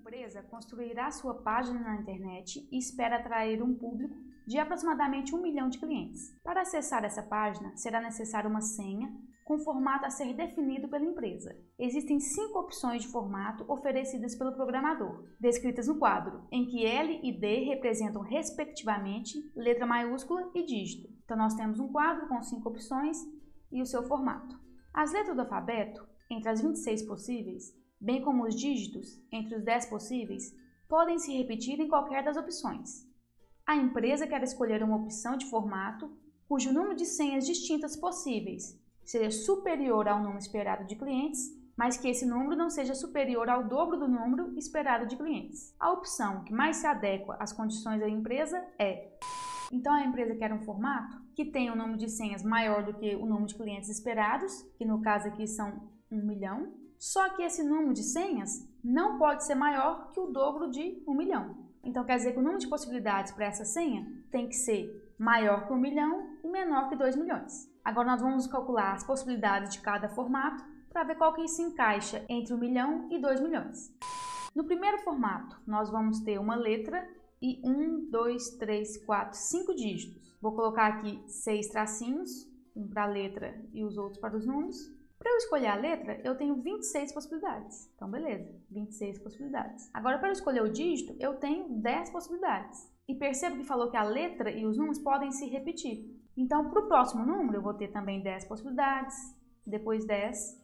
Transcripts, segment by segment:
empresa construirá sua página na internet e espera atrair um público de aproximadamente 1 milhão de clientes. Para acessar essa página, será necessária uma senha com formato a ser definido pela empresa. Existem 5 opções de formato oferecidas pelo programador, descritas no quadro, em que L e D representam respectivamente letra maiúscula e dígito. Então nós temos um quadro com 5 opções e o seu formato. As letras do alfabeto, entre as 26 possíveis, bem como os dígitos, entre os 10 possíveis, podem se repetir em qualquer das opções. A empresa quer escolher uma opção de formato cujo número de senhas distintas possíveis seja superior ao número esperado de clientes, mas que esse número não seja superior ao dobro do número esperado de clientes. A opção que mais se adequa às condições da empresa é: então a empresa quer um formato que tenha um número de senhas maior do que o número de clientes esperados, que no caso aqui são 1 milhão, só que esse número de senhas não pode ser maior que o dobro de 1 milhão. Então quer dizer que o número de possibilidades para essa senha tem que ser maior que 1 milhão e menor que 2 milhões. Agora nós vamos calcular as possibilidades de cada formato para ver qual que se encaixa entre 1 milhão e 2 milhões. No primeiro formato, nós vamos ter uma letra e 1, 2, 3, 4, 5 dígitos. Vou colocar aqui 6 tracinhos, um para a letra e os outros para os números. Para eu escolher a letra, eu tenho 26 possibilidades. Então, beleza, 26 possibilidades. Agora, para eu escolher o dígito, eu tenho 10 possibilidades. E percebo que falou que a letra e os números podem se repetir. Então, para o próximo número, eu vou ter também 10 possibilidades, depois 10,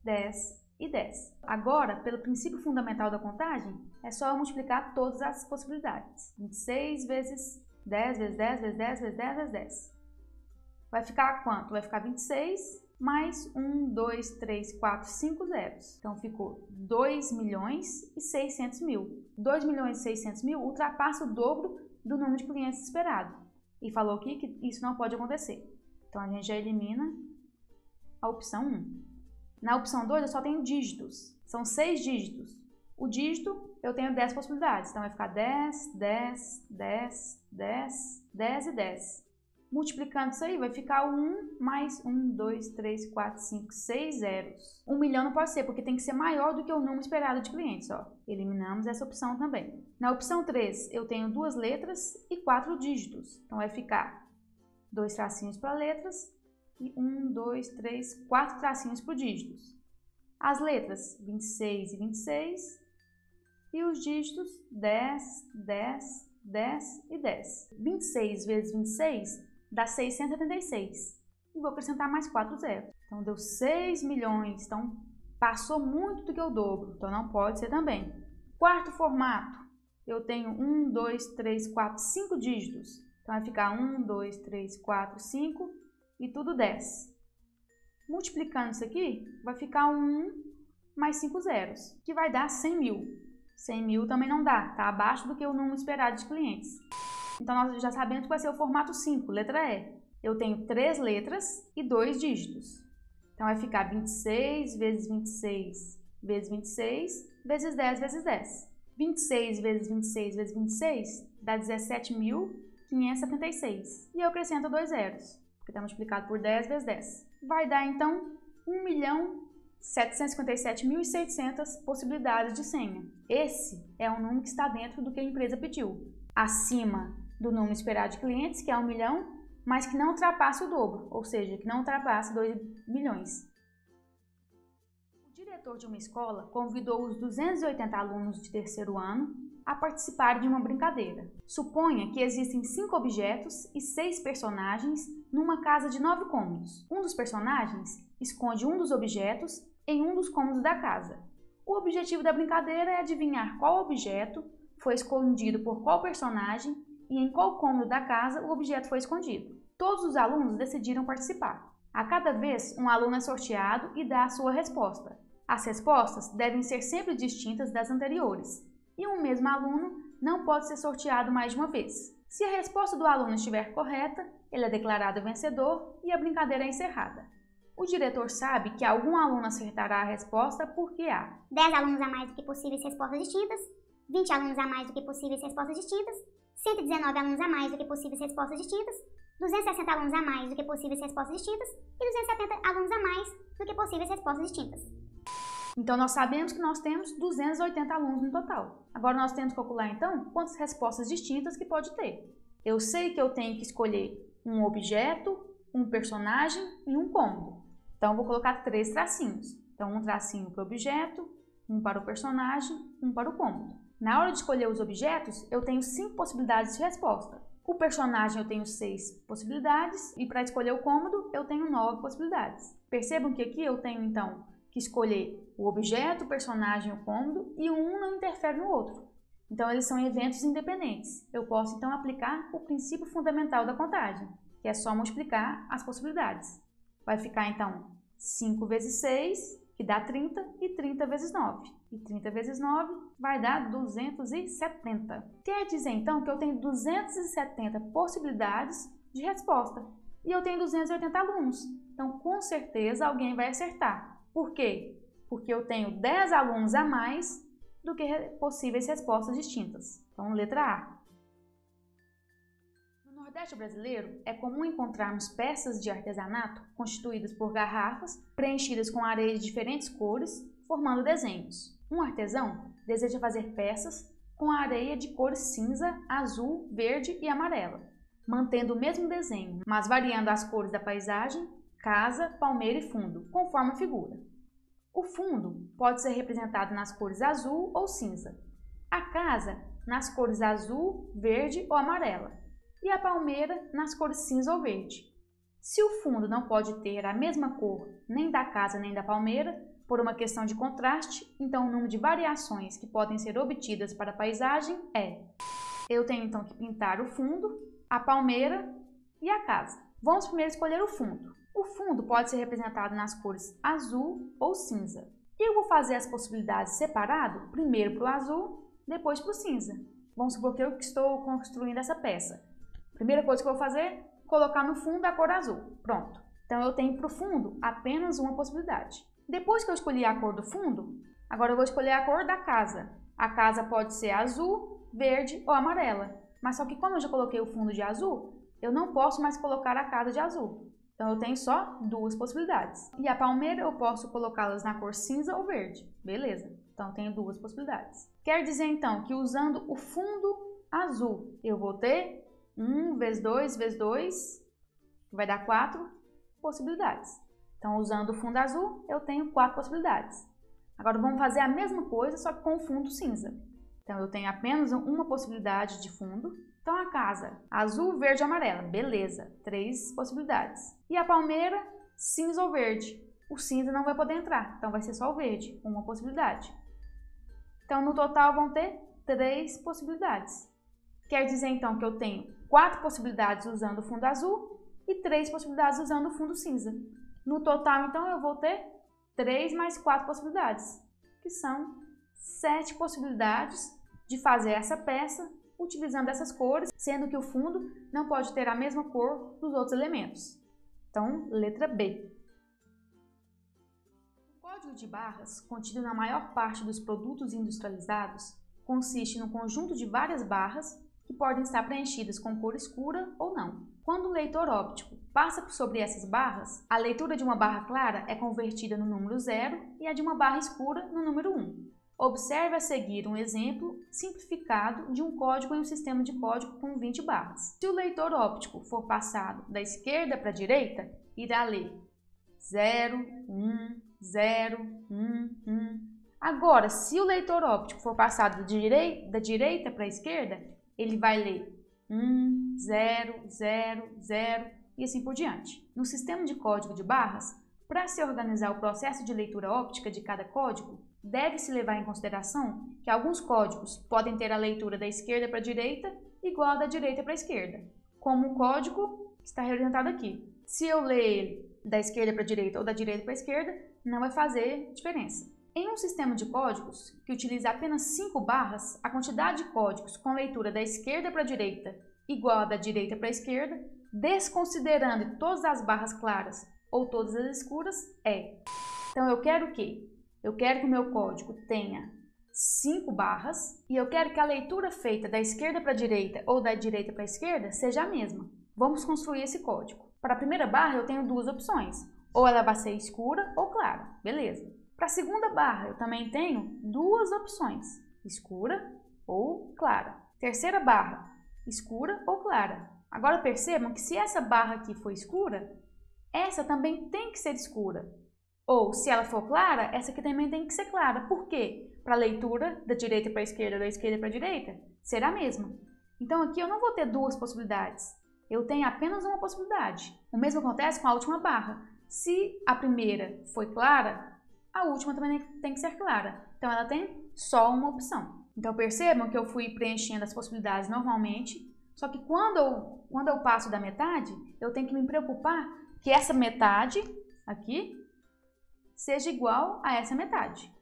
10 e 10. Agora, pelo princípio fundamental da contagem, é só eu multiplicar todas as possibilidades. 26 vezes 10 vezes 10 vezes 10 vezes 10 vezes 10. Vai ficar quanto? Vai ficar 26 mais 1, 2, 3, 4, 5 zeros. Então ficou 2 milhões e 600 mil. 2 milhões e 600 mil ultrapassa o dobro do número de clientes esperado. E falou aqui que isso não pode acontecer. Então a gente já elimina a opção 1. Na opção 2 eu só tenho dígitos. São 6 dígitos. O dígito eu tenho 10 possibilidades. Então vai ficar 10, 10, 10, 10, 10 e 10. Multiplicando isso aí, vai ficar 1 mais 1, 2, 3, 4, 5, 6 zeros. 1 milhão não pode ser, porque tem que ser maior do que o número esperado de clientes. Ó. Eliminamos essa opção também. Na opção 3, eu tenho 2 letras e 4 dígitos. Então vai ficar 2 tracinhos para letras e 1, 2, 3, 4 tracinhos para dígitos. As letras 26 e 26 e os dígitos 10, 10, 10 e 10. 26 vezes 26 dá 676. E vou acrescentar mais 4 zeros. Então deu 6 milhões. Então passou muito do que o dobro. Então não pode ser também. Quarto formato. Eu tenho 1, 2, 3, 4, 5 dígitos. Então vai ficar 1, 2, 3, 4, 5 e tudo 10. Multiplicando isso aqui, vai ficar 1 mais 5 zeros, que vai dar 100 mil. 100 mil também não dá. Está abaixo do que o número esperado de clientes. Então, nós já sabemos que vai ser o formato 5, letra E. Eu tenho 3 letras e 2 dígitos. Então, vai ficar 26 vezes 26 vezes 26 vezes 10 vezes 10. 26 vezes 26 vezes 26 dá 17.576. E eu acrescento 2 zeros, porque está multiplicado por 10 vezes 10. Vai dar, então, 1.757.600 possibilidades de senha. Esse é o número que está dentro do que a empresa pediu. Acima do número esperado de clientes, que é 1 milhão, mas que não ultrapassa o dobro, ou seja, que não ultrapassa 2 milhões. O diretor de uma escola convidou os 280 alunos de terceiro ano a participarem de uma brincadeira. Suponha que existem 5 objetos e 6 personagens numa casa de 9 cômodos. Um dos personagens esconde um dos objetos em um dos cômodos da casa. O objetivo da brincadeira é adivinhar qual objeto foi escondido por qual personagem e em qual cômodo da casa o objeto foi escondido. Todos os alunos decidiram participar. A cada vez, um aluno é sorteado e dá a sua resposta. As respostas devem ser sempre distintas das anteriores, e um mesmo aluno não pode ser sorteado mais de uma vez. Se a resposta do aluno estiver correta, ele é declarado vencedor e a brincadeira é encerrada. O diretor sabe que algum aluno acertará a resposta porque há 10 alunos a mais do que possíveis respostas distintas, 20 alunos a mais do que possíveis respostas distintas, 119 alunos a mais do que possíveis respostas distintas, 260 alunos a mais do que possíveis respostas distintas e 270 alunos a mais do que possíveis respostas distintas. Então, nós sabemos que nós temos 280 alunos no total. Agora, nós temos que calcular, então, quantas respostas distintas que pode ter. Eu sei que eu tenho que escolher um objeto, um personagem e um cômodo. Então, eu vou colocar 3 tracinhos. Então, um tracinho para o objeto, um para o personagem, um para o cômodo. Na hora de escolher os objetos, eu tenho 5 possibilidades de resposta. O personagem eu tenho 6 possibilidades e para escolher o cômodo eu tenho 9 possibilidades. Percebam que aqui eu tenho, então, que escolher o objeto, o personagem e o cômodo e um não interfere no outro. Então, eles são eventos independentes. Eu posso, então, aplicar o princípio fundamental da contagem, que é só multiplicar as possibilidades. Vai ficar, então, 5 vezes 6, que dá 30, e 30 vezes 9. E 30 vezes 9 vai dar 270. Quer dizer, então, que eu tenho 270 possibilidades de resposta. E eu tenho 280 alunos. Então, com certeza, alguém vai acertar. Por quê? Porque eu tenho 10 alunos a mais do que possíveis respostas distintas. Então, letra A. No Nordeste brasileiro, é comum encontrarmos peças de artesanato constituídas por garrafas preenchidas com areia de diferentes cores, formando desenhos. Um artesão deseja fazer peças com areia de cores cinza, azul, verde e amarela, mantendo o mesmo desenho, mas variando as cores da paisagem, casa, palmeira e fundo, conforme a figura. O fundo pode ser representado nas cores azul ou cinza, a casa nas cores azul, verde ou amarela e a palmeira nas cores cinza ou verde. Se o fundo não pode ter a mesma cor nem da casa nem da palmeira, por uma questão de contraste, então o número de variações que podem ser obtidas para a paisagem é: eu tenho então que pintar o fundo, a palmeira e a casa. Vamos primeiro escolher o fundo. O fundo pode ser representado nas cores azul ou cinza. Eu vou fazer as possibilidades separado, primeiro para o azul, depois para o cinza. Vamos supor que eu estou construindo essa peça. Primeira coisa que eu vou fazer, colocar no fundo a cor azul. Pronto. Então eu tenho para o fundo apenas uma possibilidade. Depois que eu escolhi a cor do fundo, agora eu vou escolher a cor da casa. A casa pode ser azul, verde ou amarela. Mas só que como eu já coloquei o fundo de azul, eu não posso mais colocar a casa de azul. Então, eu tenho só 2 possibilidades. E a palmeira eu posso colocá-las na cor cinza ou verde. Beleza. Então, eu tenho 2 possibilidades. Quer dizer, então, que usando o fundo azul, eu vou ter 1 vezes 2 vezes 2, que vai dar 4 possibilidades. Então, usando o fundo azul, eu tenho 4 possibilidades. Agora, vamos fazer a mesma coisa, só que com o fundo cinza. Então, eu tenho apenas uma possibilidade de fundo. Então, a casa, azul, verde e amarela. Beleza, 3 possibilidades. E a palmeira, cinza ou verde. O cinza não vai poder entrar, então vai ser só o verde, uma possibilidade. Então, no total, vão ter 3 possibilidades. Quer dizer, então, que eu tenho 4 possibilidades usando o fundo azul e 3 possibilidades usando o fundo cinza. No total, então, eu vou ter 3 mais 4 possibilidades, que são 7 possibilidades de fazer essa peça utilizando essas cores, sendo que o fundo não pode ter a mesma cor dos outros elementos. Então, letra B. O código de barras, contido na maior parte dos produtos industrializados, consiste no conjunto de várias barras que podem estar preenchidas com cor escura ou não. Quando o leitor óptico passa por sobre essas barras, a leitura de uma barra clara é convertida no número 0 e a de uma barra escura no número 1. Observe a seguir um exemplo simplificado de um código em um sistema de código com 20 barras. Se o leitor óptico for passado da esquerda para a direita, irá ler 0, 1, 0, 1, 1. Agora, se o leitor óptico for passado da direita para a esquerda, ele vai ler 1, 0, 0, 0 e assim por diante. No sistema de código de barras, para se organizar o processo de leitura óptica de cada código, deve-se levar em consideração que alguns códigos podem ter a leitura da esquerda para a direita igual a da direita para a esquerda, como o código que está representado aqui. Se eu ler ele da esquerda para a direita ou da direita para a esquerda, não vai fazer diferença. Em um sistema de códigos que utiliza apenas 5 barras, a quantidade de códigos com leitura da esquerda para a direita igual a da direita para a esquerda, desconsiderando todas as barras claras ou todas as escuras, é. Então, eu quero o quê? Eu quero que o meu código tenha 5 barras e eu quero que a leitura feita da esquerda para a direita ou da direita para a esquerda seja a mesma. Vamos construir esse código. Para a primeira barra eu tenho 2 opções, ou ela vai ser escura ou clara, beleza. Para a segunda barra, eu também tenho duas opções, escura ou clara. Terceira barra, escura ou clara. Agora percebam que se essa barra aqui for escura, essa também tem que ser escura. Ou, se ela for clara, essa aqui também tem que ser clara. Por quê? Para a leitura da direita para a esquerda, da esquerda para a direita, será a mesma. Então aqui eu não vou ter duas possibilidades. Eu tenho apenas uma possibilidade. O mesmo acontece com a última barra. Se a primeira foi clara, a última também tem que ser clara. Então ela tem só uma opção. Então percebam que eu fui preenchendo as possibilidades normalmente, só que quando eu passo da metade, eu tenho que me preocupar que essa metade aqui seja igual a essa metade.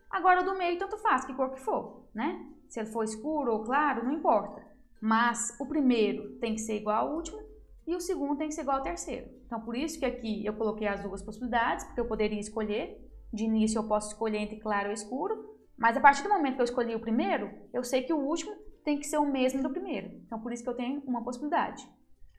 Agora do meio tanto faz, que cor que for, né? Se ele for escuro ou claro, não importa. Mas o primeiro tem que ser igual ao último e o segundo tem que ser igual ao terceiro. Então por isso que aqui eu coloquei as duas possibilidades, porque eu poderia escolher. De início eu posso escolher entre claro ou escuro, mas a partir do momento que eu escolhi o primeiro, eu sei que o último tem que ser o mesmo do primeiro. Então por isso que eu tenho uma possibilidade.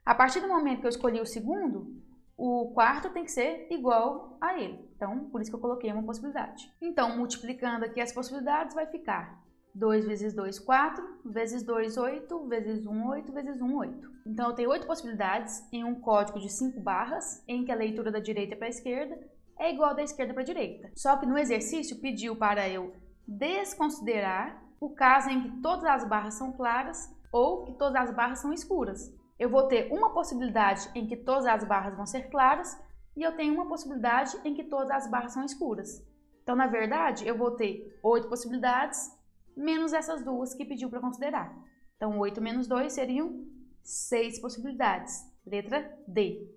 A partir do momento que eu escolhi o segundo, o quarto tem que ser igual a ele. Então, por isso que eu coloquei uma possibilidade. Então, multiplicando aqui as possibilidades, vai ficar 2 vezes 2, 4, vezes 2, 8, vezes 1, 8, vezes 1, 8. Então, eu tenho 8 possibilidades em um código de 5 barras, em que a leitura da direita para a esquerda é igual da esquerda para a direita. Só que no exercício pediu para eu desconsiderar o caso em que todas as barras são claras ou que todas as barras são escuras. Eu vou ter uma possibilidade em que todas as barras vão ser claras e eu tenho uma possibilidade em que todas as barras são escuras. Então, na verdade, eu vou ter 8 possibilidades menos essas duas que pediu para considerar. Então, 8 menos 2 seriam 6 possibilidades. Letra D.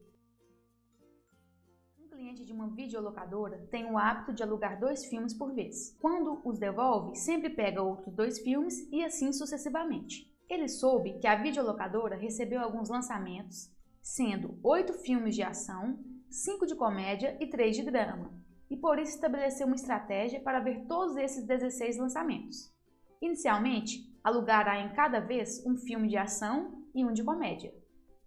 Um cliente de uma videolocadora tem o hábito de alugar 2 filmes por vez. Quando os devolve, sempre pega outros 2 filmes e assim sucessivamente. Ele soube que a videolocadora recebeu alguns lançamentos, sendo 8 filmes de ação, 5 de comédia e 3 de drama, e por isso estabeleceu uma estratégia para ver todos esses 16 lançamentos. Inicialmente, alugará em cada vez um filme de ação e um de comédia.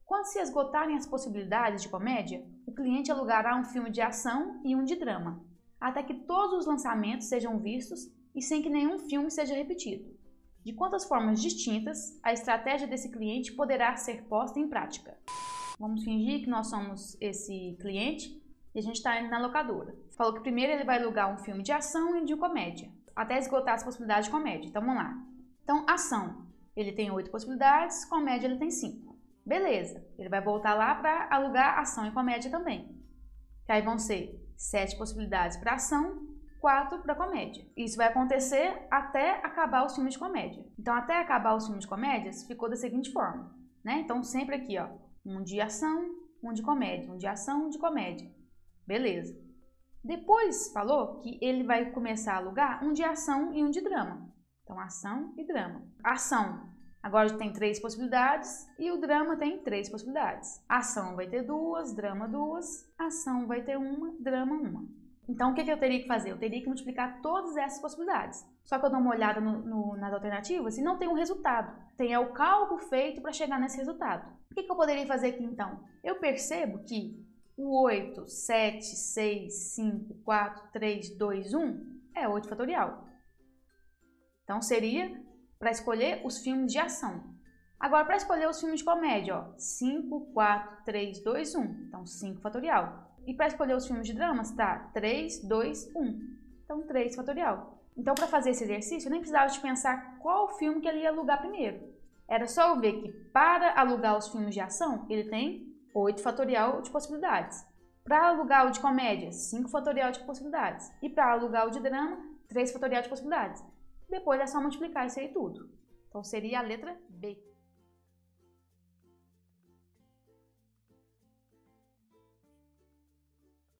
Quando se esgotarem as possibilidades de comédia, o cliente alugará um filme de ação e um de drama, até que todos os lançamentos sejam vistos e sem que nenhum filme seja repetido. De quantas formas distintas, a estratégia desse cliente poderá ser posta em prática? Vamos fingir que nós somos esse cliente e a gente está indo na locadora. Falou que primeiro ele vai alugar um filme de ação e um de comédia, até esgotar as possibilidades de comédia. Então vamos lá. Então, ação, ele tem 8 possibilidades, comédia ele tem 5. Beleza, ele vai voltar lá para alugar ação e comédia também. Que aí vão ser 7 possibilidades para ação, 4 para comédia. Isso vai acontecer até acabar os filmes de comédia. Então, até acabar os filmes de comédias, ficou da seguinte forma, né? Então, sempre aqui, ó, um de ação, um de comédia, um de ação, um de comédia. Beleza. Depois, falou que ele vai começar a alugar um de ação e um de drama. Então, ação e drama. Ação, agora tem 3 possibilidades e o drama tem 3 possibilidades. Ação vai ter 2, drama 2, ação vai ter 1, drama 1. Então, o que eu teria que fazer? Eu teria que multiplicar todas essas possibilidades. Só que eu dou uma olhada nas alternativas e não tem um resultado. Tem o cálculo feito para chegar nesse resultado. O que eu poderia fazer aqui, então? Eu percebo que o 8, 7, 6, 5, 4, 3, 2, 1 é 8 fatorial. Então, seria para escolher os filmes de ação. Agora, para escolher os filmes de comédia, ó, 5, 4, 3, 2, 1. Então, 5 fatorial. E para escolher os filmes de dramas, tá 3, 2, 1. Então, 3 fatorial. Então, para fazer esse exercício, eu nem precisava de pensar qual filme que ele ia alugar primeiro. Era só eu ver que para alugar os filmes de ação, ele tem 8 fatorial de possibilidades. Para alugar o de comédia, 5 fatorial de possibilidades. E para alugar o de drama, 3 fatorial de possibilidades. Depois é só multiplicar isso aí tudo. Então, seria a letra B.